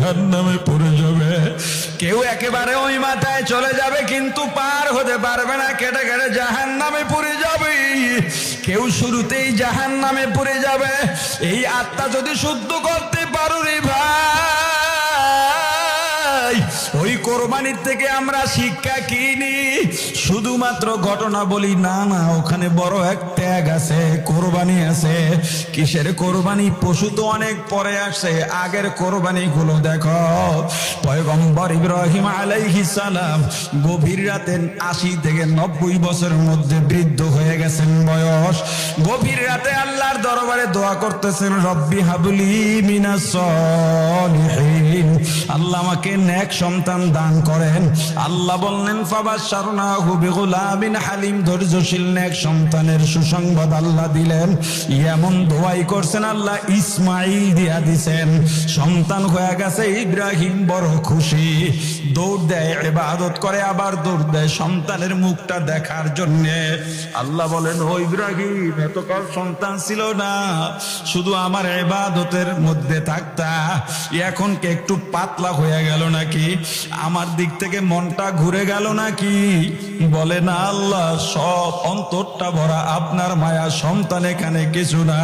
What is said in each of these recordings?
জাহান্নামে পড়ে যাবে। কেউ একেবারে ওই মাথায় চলে যাবে কিন্তু পার হতে পারবে না, কেটে কেটে জাহান্নামে পড়ে যাবে। কেউ শুরুতেই জাহান্নামে পড়ে যাবে। এই আত্মা যদি শুদ্ধ করতে পারো রে ভাই, ওই কোরবানির থেকে আমরা শিক্ষা কিনি। শুধুমাত্র ঘটনা বলি না, না, ওখানে বড় এক ত্যাগ আছে, কোরবানি আছে। কিসের কোরবানি? পশু তো অনেক পরে আসে, আগের কোরবানি গুলো দেখো। পয়গম্বর ইব্রাহিম আলাইহিস সালাম গভীর রাতে 80 থেকে 90 বছরের মধ্যে বৃদ্ধ হয়ে গেছেন বয়স। গভীর রাতে আল্লাহর দরবারে দোয়া করতেছেন, রব্বি হাবলি মিনাস সলিহিন, আল্লাহ আমাকে নেক সন্তান দান করেন। আল্লাহ বললেন ফাবাশশারনাহু বিগুলামিন হালিম, ধৈর্যশীল নেক সন্তানের সুসংবাদ আল্লাহ দিলেন। এমন দোয়াই করছেন, আল্লাহ ইসমাইল দিয়া দিছেন, সন্তান হয়ে গেছে। ইব্রাহিম বড় খুশি, দৌড় দেয়, ইবাদত করে, আবার দৌড় দেয় সন্তানের মুখটা দেখার জন্য। আল্লাহ বলেন, ও ইব্রাহিম, এতকাল সন্তান ছিল না, শুধু আমার ইবাদতের মধ্যে থাকতা, এখন কে একটু পাতলা হয়ে গেল নাকি? আমার দিক থেকে মনটা ঘুরে গেল নাকি? বলে না আল্লাহ, সব অন্তরটা ভরা আপনার মায়া, সন্তান এখানে কিছু না।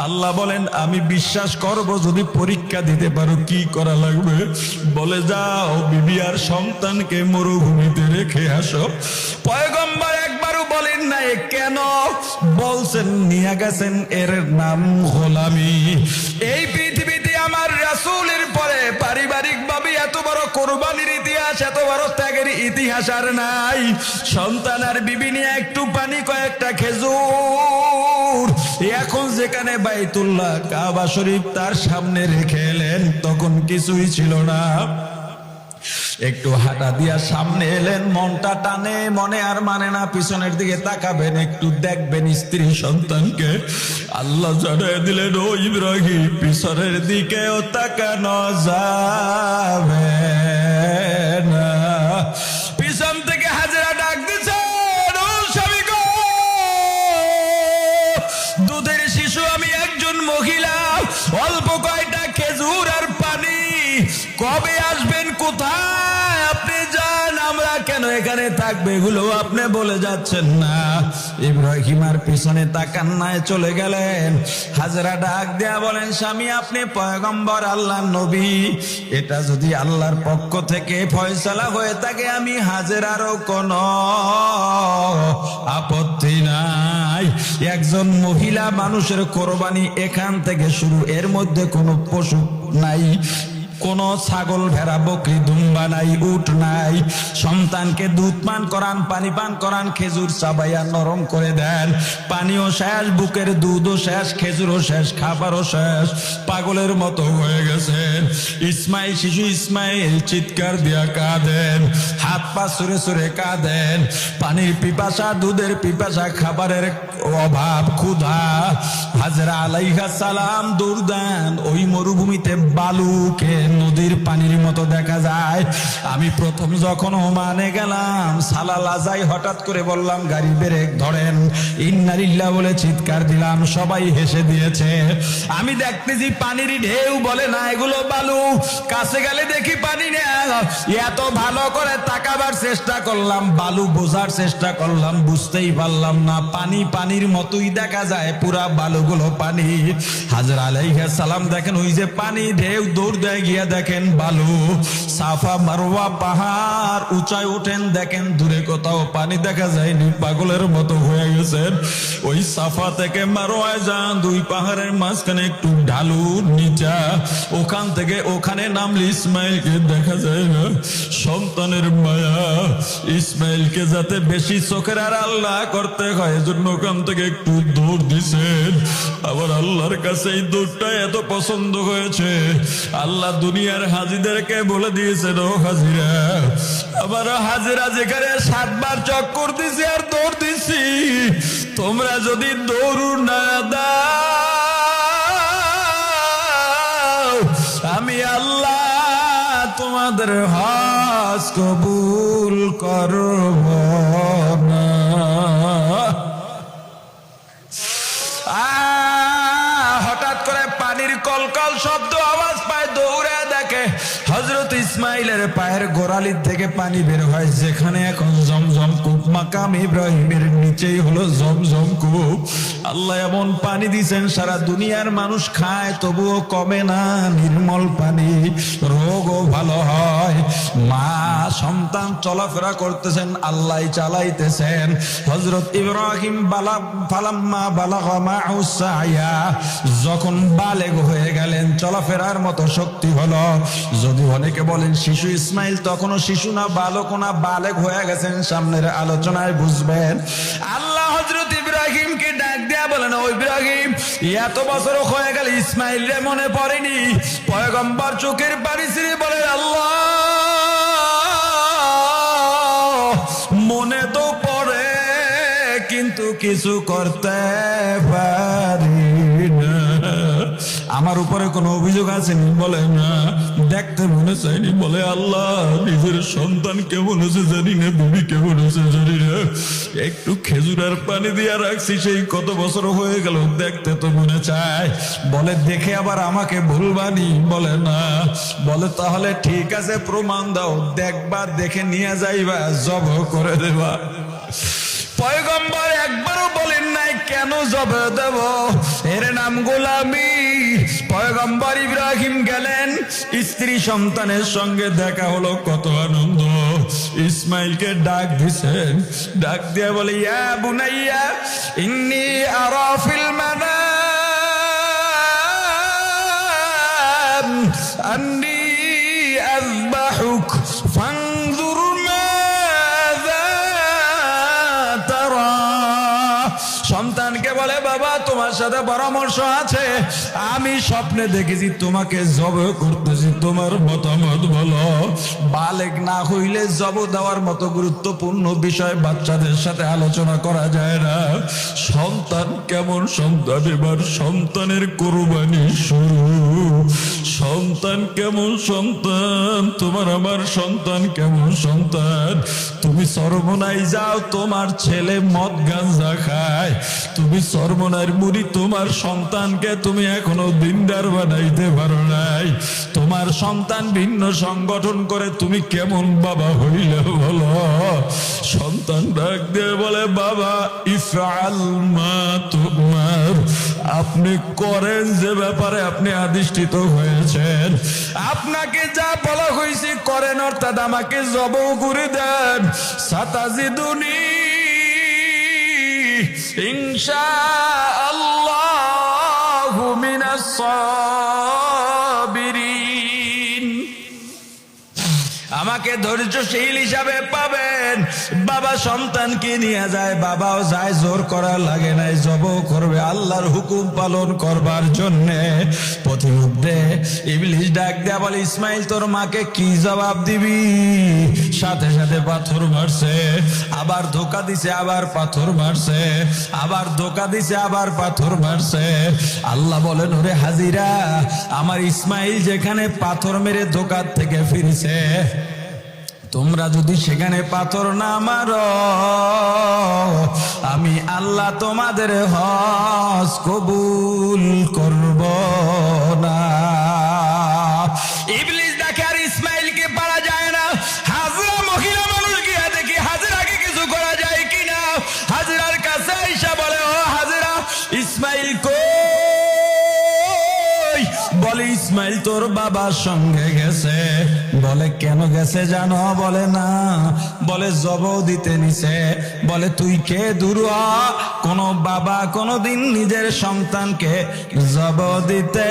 আল্লাহ বলেন, আমি বিশ্বাস করব যদি পরীক্ষা দিতে পারো, কি করা লাগবে? বলে যাও বিবি আর সন্তানকে মরুভূমিতে রেখে আসো। পয়গম্বর একবারও বলেন না কেন, বলছেন নিয়ে গেছেন, এর নাম গোলামি। এই পৃথিবীতে আমার রাসূলের পরে পারিবারিক ভাবে এত বড় কোরবানির ইতিহাস, এত বড় ত্যাগের ইতিহাস আর নাই। সন্তান আর বিবি নিয়ে একটু পানি, কয়েকটা খেজুর, এখন যেখানে বাইতুল্লাহ কাবা শরীফ তার সামনে রেখে এলেন, তখন কিছুই ছিল না। একটু হাঁটা দিয়া সামনে এলেন, মনটা টানে, মনে আর মানে না, পিছনের দিকে তাকাবেন, একটু দেখবেন স্ত্রী সন্তানকে। আল্লাহ জানায় দিলেন, ও ইব্রাহিম, পিছনের দিকেও তাকানো যাবে না। পিছন থেকে হাজেরা ডাক দিছে, ও স্বামী গো, দুধের শিশু আমি একজন মহিলা, অল্প কয়টা খেজুর আর পানি, কবে আসবেন, কোথায় আপনি যান, আমরা কেন এখানে থাকবে, এগুলো আপনি বলে যাচ্ছেন না। ইব্রাহিম আর পিছনে তাকান নাই, চলে গেলেন। হাজেরা ডাক দেয়া বলেন, স্বামী আপনি পয়গম্বর, আল্লাহর নবী, এটা যদি আল্লাহর পক্ষ থেকে ফয়সালা হয়ে থাকে, আমি হাজেরারও কোনো আপত্তি নাই। একজন মহিলা মানুষের কোরবানি এখান থেকে শুরু, এর মধ্যে কোনো পশু নাই, কোন ছাগল ভেড়া বকরি দুম্বা নাই, উট নাই। সন্তানকে দুধ পান করান, পানি পান করান, খেজুর চাবাইয়া নরম করে দেন। পানিও শেষ, বুকের দুধও শেষ, খেজুরও শেষ, খাবারও শেষ, পাগলের মতো হয়ে গেছেন। ইসমাইল, শিশু ইসমাইল চিৎকার দিয়া কাঁদেন, হাত পা সুরে সুরে কাঁদেন। পানির পিপাসা, দুধের পিপাসা, খাবারের অভাব, ক্ষুধা। হাজরা আলাইহিস সালাম দৌড় দেন। ওই মরুভূমিতে বালুকে নদীর পানির মতো দেখা যায়। আমি প্রথম যখন ওমানে গেলাম, সালালা যাই, হঠাৎ করে বললাম গাড়ি ব্রেক ধরেন, ইন্না লিল্লাহ বলে চিৎকার দিলাম, সবাই হেসে দিয়েছে। আমি দেখতেছি পানির ঢেউ, বলে না এগুলো বালু। কাছে গেলে দেখি পানি না। এত ভালো করে তাকাবার চেষ্টা করলাম, বালু বোঝার চেষ্টা করলাম, বুঝতেই পারলাম না। পানি পানির মতোই দেখা যায়, পুরা বালুগুলো পানি। হাজরা আলাইহিস সালাম দেখেন ওই যে পানি ঢেউ, দৌড় দেয় গিয়া দেখেন বালু। সাফা মারওয়া পাহাড়, উঁচায় উঠেন, দেখেন দূরে কোথাও পানি দেখা যায়নি, পাগলের মতো হয়ে গেছেন। ওই সাফা থেকে মারওয়ায় যান, দুই পাহাড়ের মাঝখানে একটু ঢালু নিচা, ওখান থেকে ওখানে নামলে ইসমাইলকে দেখা যায় না। সন্তানের মায়া, ইসমাইলকে যাতে বেশি চোখের আর আল্লাহ করতে হয়, এজন্য ওখান থেকে একটু দৌড় দিছেন। আবার আল্লাহর কাছে এই দৌড়টা এত পছন্দ হয়েছে, আল্লাহ দুনিয়ার হাজিদেরকে বলে দিয়েছেন, ও হাজিরা, আবার হাজিরা যেখানে 7 বার চক্কর দিছি আর দৌড় দিছি, তোমরা যদি দৌড় না দাও, আমি আল্লাহ তোমাদের হজ কবুল করব না। হঠাৎ করে পানির কলকল শব্দ আওয়াজ পায়, দৌড়ে দেখে হযরত ইসমাইলের পায়ের গোড়ালির থেকে পানি বের হয়, যেখানে এখন জমজম কূপ, মাকাম ইব্রাহিমের নিচেই হলো জমজম কূপ। আল্লাহ এমন পানি দিয়েছেন সারা দুনিয়ার মানুষ খায় তবুও কমে না, নির্মল পানি, রোগও ভালো হয়। মা সন্তান চলাফেরা করতেছেন, আল্লাহ চালাইতেছেন। হযরত ইব্রাহিম ফালাম্মা বালাগা মা'হু সা'য়া, যখন বালেগ হয়ে গেলেন, চলাফেরার মতো শক্তি হলো। যদি অনেকে বলেন শিশু ইসমাইল তখনও শিশু না, বালক না, বালেগ হয়ে গেছেন, সামনের আলোচনায় বুঝবেন। আল্লাহ হযরত ইব্রাহিমকে ডাক দেয়া বলেন, ও ইব্রাহিম, এত বছর হয়ে গেল ইসমাইল রে মনে পড়েনি? পয়গম্বর চোখের পানি ছেড়ে বলে, আল্লাহ মনে তো পড়ে কিন্তু কিছু করতে পারি না। আমার উপরে কোনো অভিযোগ আসেনি? বলে না। দেখতে মনে চাইনি? বলে আল্লাহ নিজের সন্তান কেমন আছে জানি না, বিবি কেমন আছে জানি না, একটু খেজুর আর পানি দিয়ে রাখছি, সেই কত বছর হয়ে গেল, দেখতে তো মনে চায়। বলে দেখে আবার আমাকে ভুলবানি? বলে না। বলে তাহলে ঠিক আছে, প্রমাণ দাও, দেখবা, দেখে নিয়ে যাইবা, জব করে দেবা। পয়গম্বর একবারও বলেন নাই কেন জবে দেব, এর নাম গোলামি। পয়গম্বর ইব্রাহিম গেলেন, স্ত্রী সন্তানের সঙ্গে দেখা হলো, কত আনন্দ। ইসমাইলকে ডাক দিছেন, ডাক দিয়ে বলে, ইয়া বুনাইয়া ইন্নী আরা ফিল মানাম আন্নী আযবাহুক ফানজুর মাযা তারা। সন্তানকে বলে, বাবা তোমার সাথে পরামর্শ আছে, আমি স্বপ্নে দেখেছি তোমাকে জব করতেছি, তোমার মতামত বলো। বালেগ না হইলে জব দেওয়ার মতো গুরুত্বপূর্ণ বিষয় বাচ্চাদের সাথে আলোচনা করা যায় না। সন্তান কেমন সন্তান, এবার সন্তানের কোরবানি শুরু। সন্তান কেমন সন্তান, তোমার আমার সন্তান কেমন সন্তান? তুমি চরমনাই যাও, তোমার ছেলে মদ গাঁজা খায়, তুমি চরমনার মুড়ি, তোমার সন্তানকে তুমি এখনো দিনদার বানাইতে পারো নাই। তোমার সন্তান ভিন্ন সংগঠন করে, তুমি কেমন বাবা হইলে বলো? সন্তান ডাক দিয়ে বলে, বাবা ইফআল মা তুমার, আপনি করেন যে ব্যাপারে আপনি আদিষ্ঠিত হয়েছেন, আপনাকে যা বলা হয়েছে করেন, অর্থাৎ আমাকে জবাও করে দেন। সাতাজিদুনি ইনশাআল্লাহু মিনাস সাবিরিন, আমাকে ধৈর্যশীল হিসাবে পাবেন। বাবা সন্তানকে নিয়ে যায়, বাবাও যায়, জোর করা লাগে নাই, জব করবে আল্লাহর হুকুম পালন করবার জন্যে। প্রতিমধ্যে ইবলিস ডাক দেয়া বলে, ইসমাইল তোর মাকে কি জবাব দিবি? সাথে সাথে পাথর মারছে, আবার ধোকা দিছে, আবার পাথর মারছে, আবার ধোকা দিছে, আবার পাথর মারছে। আল্লাহ বলেন, ওরে হাজিরা, আমার ইসমাইল যেখানে পাথর মেরে ধোকার থেকে ফিরেছে, তোমরা যদি সেখানে পাথর না মারো, আমি আল্লাহ তোমাদের হজ কবুল করব না। ইবলিস দেখে আর ইসমাইলকে পারা যায় না। হাজরা মহিলা মানুষ গিয়া দেখি হাজরাকে কিছু করা যায় কিনা। হাজরার কাছে আইসা বলে, ও হাজরা, ইসমাইল কই? বলে, ইসমাইল তোর বাবার সঙ্গে গেছে। বলে, কেন গেছে জানো? বলে না। বলে, জব দিতে নিছে। বলে, তুই কে দূর হ, কোন বাবা কোনদিন নিজের সন্তানকে জব দিতে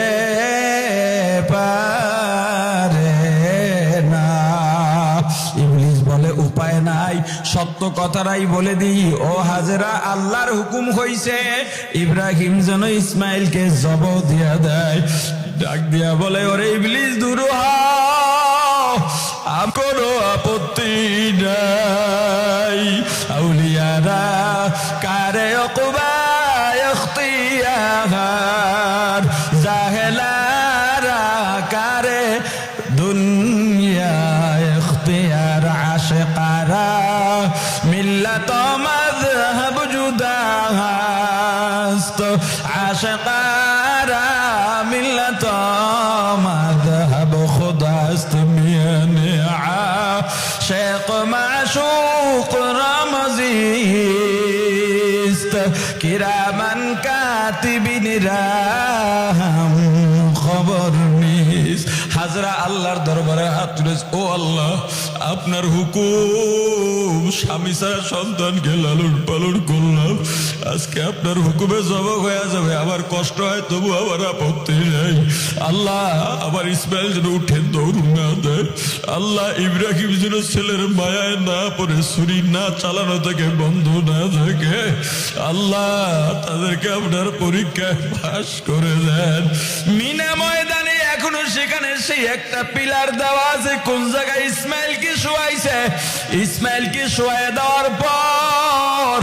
পারে না। ইবলিস বলে, উপায় নাই, সত্য কথাটাই বলে দিই, ও হাজরা, আল্লাহর হুকুম হইছে ইব্রাহিম যেন ইসমাইলকে জব দিয়া দেয়। ডাক দিয়া বলে, ওরে ইবলিস দূর হ, কোনো আপত্তি নাই। আউলিয়ারা কারে ওকুবা ইখতিয়ার, জাহেলারা কারে দুনিয়া ইখতিয়ার, আশিকারা মিল্লাত মাযহাব জুদাস্ত, আশিকারা মিল্লাত মাযহাব খুদা هست میانه عاشق معشوق رمزیست কিরামান কাতিবিন রাম খবর নিস। হাজরা আল্লাহর দরবারে হাত তুলে, ও আল্লাহ, আপনার হুকুম, স্বামী ছাড়া সন্তানকে লালন পালন করলাম, আজকে আপনার হুকুমে জবাব হয়ে যাবে, আমার কষ্ট হয় তবু আমার আপত্তি নেই। আল্লাহ, আমার ইসমাইল যেন উঠে দৌড় না দেয়, আল্লাহ ইব্রাহিম যেন ছেলের মায়ায় না পড়ে ছুরি না চালানো থেকে বন্ধ না থাকে, আল্লাহ তাদেরকে আপনার পরীক্ষায় পাস করে দেন। মিনা ময়দানে এখনো সেখানে সেই একটা পিলার দেওয়া আছে, কোন জায়গায় ইসমাইলকে শোয়াইছে, ইসমাইলকে শোয়াই দেওয়ার পর